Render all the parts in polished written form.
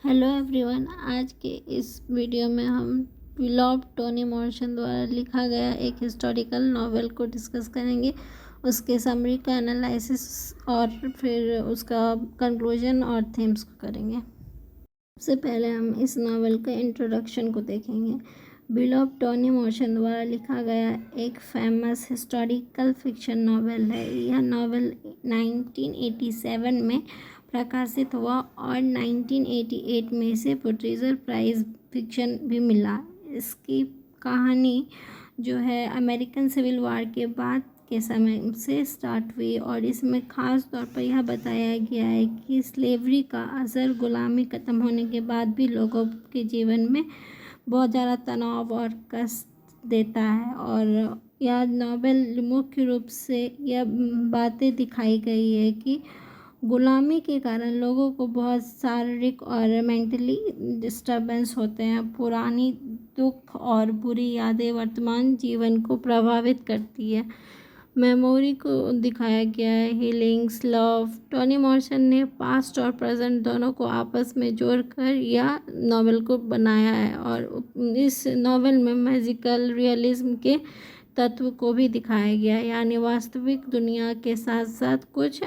Hello everyone. आज के इस वीडियो में हम बिलॉव्ड टोनी मॉर्शन द्वारा लिखा गया एक हिस्टोरिकल नॉवेल को डिस्कस करेंगे, उसके समरी का एनालिसिस और फिर उसका कंक्लूजन और थीम्स को करेंगे। सबसे पहले हम इस नॉवेल के इंट्रोडक्शन को देखेंगे। बिलॉव्ड टोनी मॉर्शन द्वारा लिखा गया एक फेमस हिस्टोरिकल फिक्शन नॉवेल है। यह नॉवेल 1987 में प्रकाशित हुआ और 1988 में इसे पुलित्ज़र प्राइज़ फिक्शन भी मिला। इसकी कहानी जो है अमेरिकन सिविल वॉर के बाद के समय से स्टार्ट हुई और इसमें ख़ास तौर पर यह बताया गया है कि स्लेवरी का असर गुलामी ख़त्म होने के बाद भी लोगों के जीवन में बहुत ज़्यादा तनाव और कष्ट देता है। और यह नॉवेल मुख्य रूप से यह बातें दिखाई गई है कि गुलामी के कारण लोगों को बहुत शारीरिक और मेंटली डिस्टर्बेंस होते हैं। पुरानी दुख और बुरी यादें वर्तमान जीवन को प्रभावित करती है। मेमोरी को दिखाया गया है, हीलिंग्स, लव। टोनी मॉर्सन ने पास्ट और प्रेजेंट दोनों को आपस में जोड़कर यह नॉवेल को बनाया है और इस नॉवेल में मैजिकल रियलिज्म के तत्व को भी दिखाया गया है, यानी वास्तविक दुनिया के साथ साथ कुछ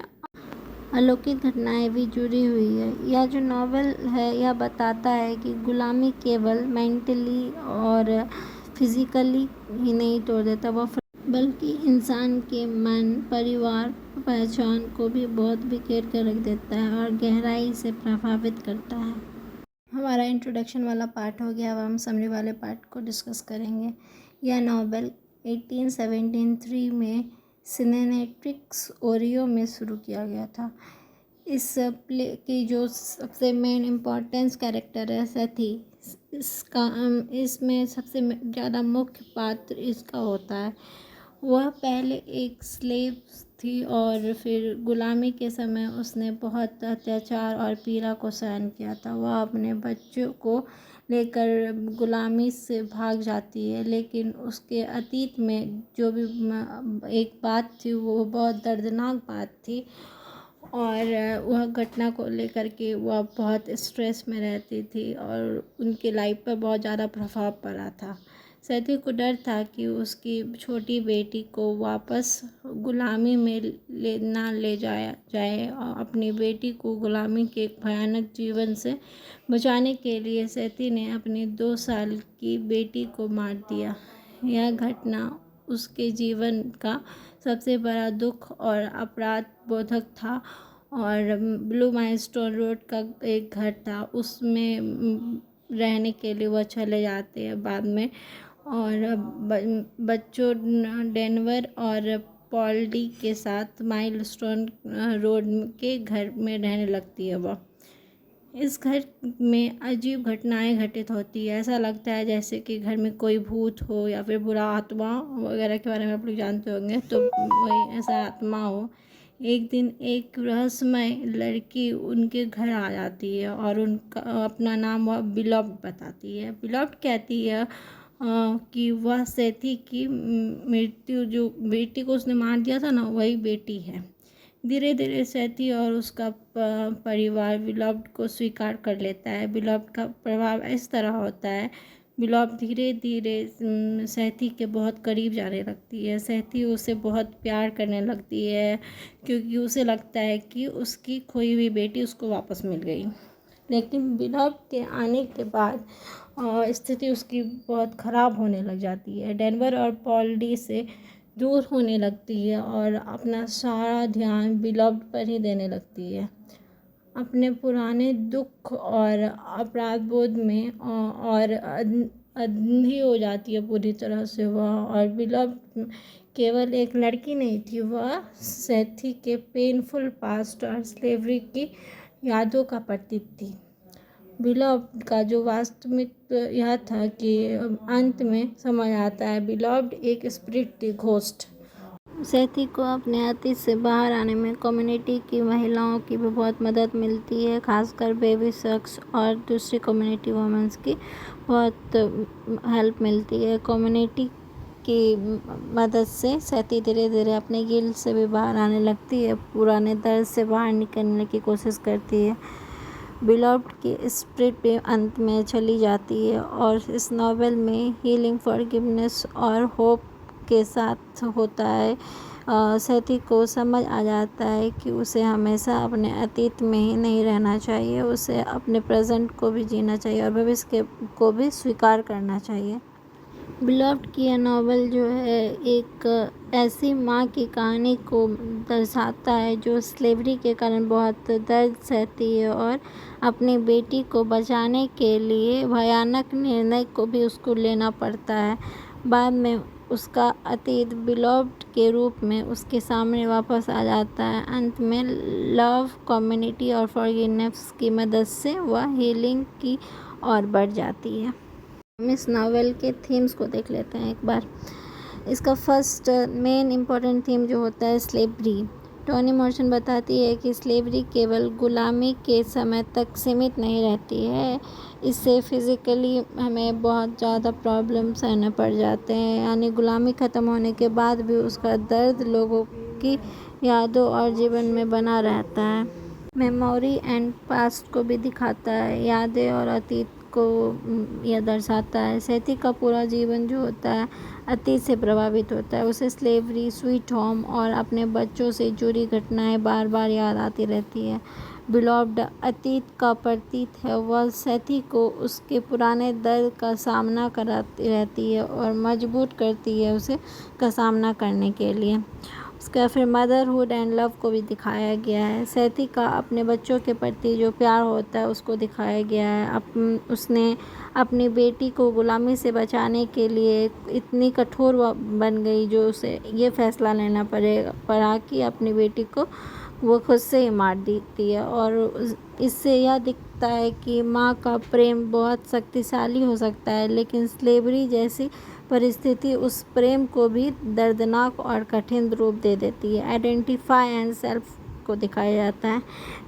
अलौकिक घटनाएं भी जुड़ी हुई है। यह जो नॉवेल है यह बताता है कि गुलामी केवल मेंटली और फिजिकली ही नहीं तोड़ देता, वह बल्कि इंसान के मन, परिवार, पहचान को भी बहुत बिखेर कर रख देता है और गहराई से प्रभावित करता है। हमारा इंट्रोडक्शन वाला पार्ट हो गया, अब हम समरी वाले पार्ट को डिस्कस करेंगे। यह नॉवेल 1873 में सिनेमैटिक्स ओरियो में शुरू किया गया था। इस प्ले की जो सबसे मेन इम्पोर्टेंस कैरेक्टर है सती, इसमें सबसे ज़्यादा मुख्य पात्र इसका होता है। वह पहले एक स्लेव थी और फिर गुलामी के समय उसने बहुत अत्याचार और पीड़ा को सहन किया था। वह अपने बच्चों को लेकर गुलामी से भाग जाती है, लेकिन उसके अतीत में जो भी एक बात थी वो बहुत दर्दनाक बात थी और वह घटना को लेकर के वह बहुत स्ट्रेस में रहती थी और उनकी लाइफ पर बहुत ज़्यादा प्रभाव पड़ा था। सती को डर था कि उसकी छोटी बेटी को वापस गुलामी में ना ले जाया जाए और अपनी बेटी को गुलामी के भयानक जीवन से बचाने के लिए सती ने अपनी 2 साल की बेटी को मार दिया। यह घटना उसके जीवन का सबसे बड़ा दुख और अपराध बोधक था और ब्लू माइलस्टोन रोड का एक घर था, उसमें रहने के लिए वह चले जाते हैं बाद में और बच्चों डेनवर और पॉल्डी के साथ माइलस्टोन रोड के घर में रहने लगती है वह। इस घर में अजीब घटनाएं घटित होती है। ऐसा लगता है जैसे कि घर में कोई भूत हो या फिर बुरा आत्मा वगैरह के बारे में आप लोग जानते होंगे, तो वही ऐसा आत्मा हो। एक दिन एक रहस्यमय लड़की उनके घर आ जाती है और उनका अपना नाम वह बिलॉव्ड बताती है। बिलॉव्ड कहती है कि वह सती की मृत्यु, जो बेटी को उसने मार दिया था ना, वही बेटी है। धीरे धीरे सती और उसका परिवार बिलॉव्ड को स्वीकार कर लेता है। बिलॉव्ड का प्रभाव इस तरह होता है, बिलॉव्ड धीरे धीरे सती के बहुत करीब जाने लगती है। सती उसे बहुत प्यार करने लगती है क्योंकि उसे लगता है कि उसकी खोई हुई बेटी उसको वापस मिल गई। लेकिन बिलॉव्ड के आने के बाद स्थिति उसकी बहुत ख़राब होने लग जाती है। डेनवर और पॉल्डी से दूर होने लगती है और अपना सारा ध्यान बिलॉव्ड पर ही देने लगती है। अपने पुराने दुख और अपराध बोध में और अंधी हो जाती है पूरी तरह से वह। और बिलॉव्ड केवल एक लड़की नहीं थी, वह सती के पेनफुल पास्ट और स्लेवरी की यादों का प्रतीक थी। बिलॉव्ड का जो वास्तविक यह था कि अंत में समझ आता है बिलॉव्ड एक स्पिरिट थी, घोस्ट। सती को अपने अतीत से बाहर आने में कम्युनिटी की महिलाओं की भी बहुत मदद मिलती है, खासकर बेबी शख्स और दूसरी कम्युनिटी वुमेन्स की बहुत हेल्प मिलती है। कम्युनिटी की मदद से सती धीरे धीरे अपने गिल्ट से भी बाहर आने लगती है, पुराने दर्द से बाहर निकलने की कोशिश करती है। बिलॉव्ड की स्पिरिट भी अंत में चली जाती है और इस नॉवेल में हीलिंग, फॉरगिवनेस और होप के साथ होता है। सेथी को समझ आ जाता है कि उसे हमेशा अपने अतीत में ही नहीं रहना चाहिए, उसे अपने प्रेजेंट को भी जीना चाहिए और भविष्य को भी स्वीकार करना चाहिए। बिलॉव्ड की यह नावल जो है एक ऐसी माँ की कहानी को दर्शाता है जो स्लेवरी के कारण बहुत दर्द सहती है और अपनी बेटी को बचाने के लिए भयानक निर्णय को भी उसको लेना पड़ता है। बाद में उसका अतीत बिलॉव्ड के रूप में उसके सामने वापस आ जाता है। अंत में लव, कम्युनिटी और फॉरगिवनेस की मदद से वह हीलिंग की ओर बढ़ जाती है। हम इस नावल के थीम्स को देख लेते हैं एक बार। इसका फर्स्ट मेन इम्पॉर्टेंट थीम जो होता है स्लेवरी। टोनी मॉर्सन बताती है कि स्लेवरी केवल गुलामी के समय तक सीमित नहीं रहती है, इससे फिज़िकली हमें बहुत ज़्यादा प्रॉब्लम सहने पड़ जाते हैं। यानी गुलामी ख़त्म होने के बाद भी उसका दर्द लोगों की यादों और जीवन में बना रहता है। मेमोरी एंड पास्ट को भी दिखाता है, यादें और अतीत को यह दर्शाता है। सेथी का पूरा जीवन जो होता है अतीत से प्रभावित होता है। उसे स्लेवरी, स्वीट होम और अपने बच्चों से जुड़ी घटनाएं बार बार याद आती रहती है। बिलॉव्ड अतीत का प्रतीक है, वह सेथी को उसके पुराने दर्द का सामना कराती रहती है और मजबूर करती है उसे का सामना करने के लिए। उसका फिर मदरहुड एंड लव को भी दिखाया गया है। सेथी का अपने बच्चों के प्रति जो प्यार होता है उसको दिखाया गया है। उसने अपनी बेटी को गुलामी से बचाने के लिए इतनी कठोर बन गई जो उसे ये फैसला लेना पड़ा कि अपनी बेटी को वो खुद से ही मार देती है। और इससे यह दिखता है कि माँ का प्रेम बहुत शक्तिशाली हो सकता है, लेकिन स्लेवरी जैसी परिस्थिति उस प्रेम को भी दर्दनाक और कठिन रूप दे देती है। आइडेंटिफाई एंड सेल्फ को दिखाया जाता है।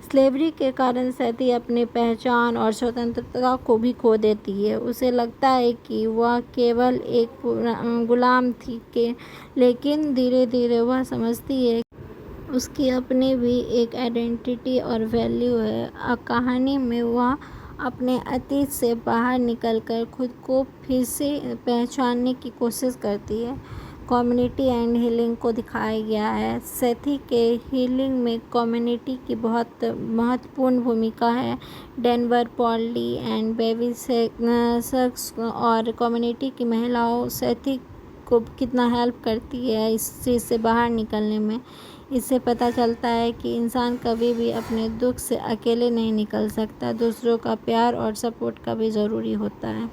स्लेवरी के कारण सेथी अपनी पहचान और स्वतंत्रता को भी खो देती है। उसे लगता है कि वह केवल एक गुलाम थी लेकिन धीरे धीरे वह समझती है उसकी अपनी भी एक आइडेंटिटी और वैल्यू है। कहानी में वह अपने अतीत से बाहर निकलकर खुद को फिर से पहचानने की कोशिश करती है। कम्युनिटी एंड हीलिंग को दिखाया गया है। सेथी के हीलिंग में कम्युनिटी की बहुत महत्वपूर्ण भूमिका है। Denver, poly and baby sex और कम्युनिटी की महिलाओं सेथी को कितना हेल्प करती है इस चीज़ से बाहर निकलने में। इससे पता चलता है कि इंसान कभी भी अपने दुख से अकेले नहीं निकल सकता, दूसरों का प्यार और सपोर्ट का भी ज़रूरी होता है।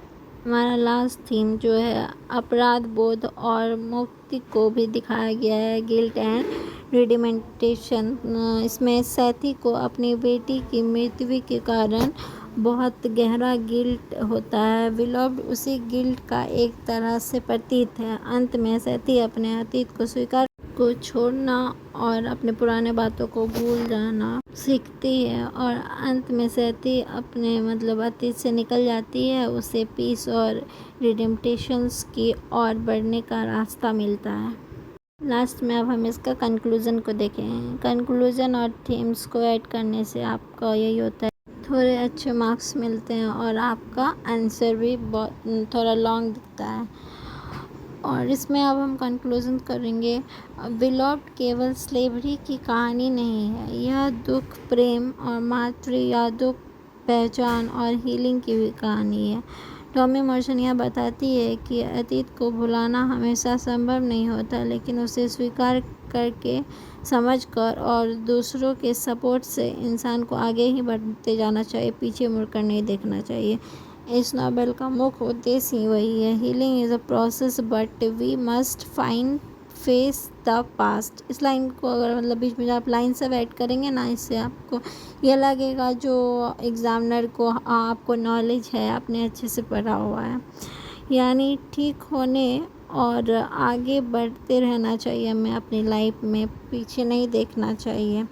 हमारा लास्ट थीम जो है अपराध बोध और मुक्ति को भी दिखाया गया है, गिल्ट एंड रिडिमेंटेशन। इसमें सेथी को अपनी बेटी की मृत्यु के कारण बहुत गहरा गिल्ट होता है। बिलॉव्ड उसी गिल्ट का एक तरह से प्रतीक है। अंत में सेथी अपने अतीत को स्वीकार को छोड़ना और अपने पुराने बातों को भूल जाना सीखती है और अंत में सेथी अपने अतीत से निकल जाती है। उसे पीस और रिडेम्पशंस की ओर बढ़ने का रास्ता मिलता है। लास्ट में अब हम इसका कंक्लूज़न को देखें। कंक्लूज़न और थीम्स को ऐड करने से आपका यही होता है, थोड़े अच्छे मार्क्स मिलते हैं और आपका आंसर भी बहुत थोड़ा लॉन्ग दिखता है। और इसमें अब हम कंक्लूज़न करेंगे। बिलॉव्ड केवल स्लेवरी की कहानी नहीं है, यह दुख, प्रेम और मातृ यादों, पहचान और हीलिंग की भी कहानी है। टॉमी मॉर्सन यह बताती है कि अतीत को भुलाना हमेशा संभव नहीं होता, लेकिन उसे स्वीकार करके, समझकर और दूसरों के सपोर्ट से इंसान को आगे ही बढ़ते जाना चाहिए, पीछे मुड़कर नहीं देखना चाहिए। इस नावल का मुख्य उद्देश्य ही वही है, healing is a process but we must find face the past. इस लाइन को अगर बीच में आप लाइन सब ऐड करेंगे ना, इससे आपको यह लगेगा जो एग्ज़ामिनर को आपको नॉलेज है, आपने अच्छे से पढ़ा हुआ है। यानी ठीक होने और आगे बढ़ते रहना चाहिए हमें अपनी लाइफ में, पीछे नहीं देखना चाहिए।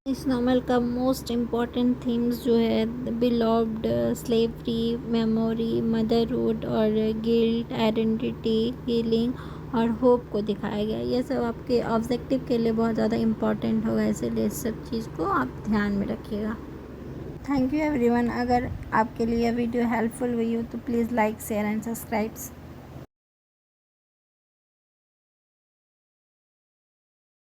इस नावल का मोस्ट इम्पॉर्टेंट थीम्स जो है बिलॉव्ड, स्लेवरी, मेमोरी, मदरहुड और गिल्ट, आइडेंटिटी, हीलिंग और होप को दिखाया गया। ये सब आपके ऑब्जेक्टिव के लिए बहुत ज़्यादा इम्पॉर्टेंट होगा, इसीलिए इस सब चीज़ को आप ध्यान में रखिएगा। Thank you everyone. अगर आपके लिए वीडियो हेल्पफुल हुई हो तो please like share and subscribe.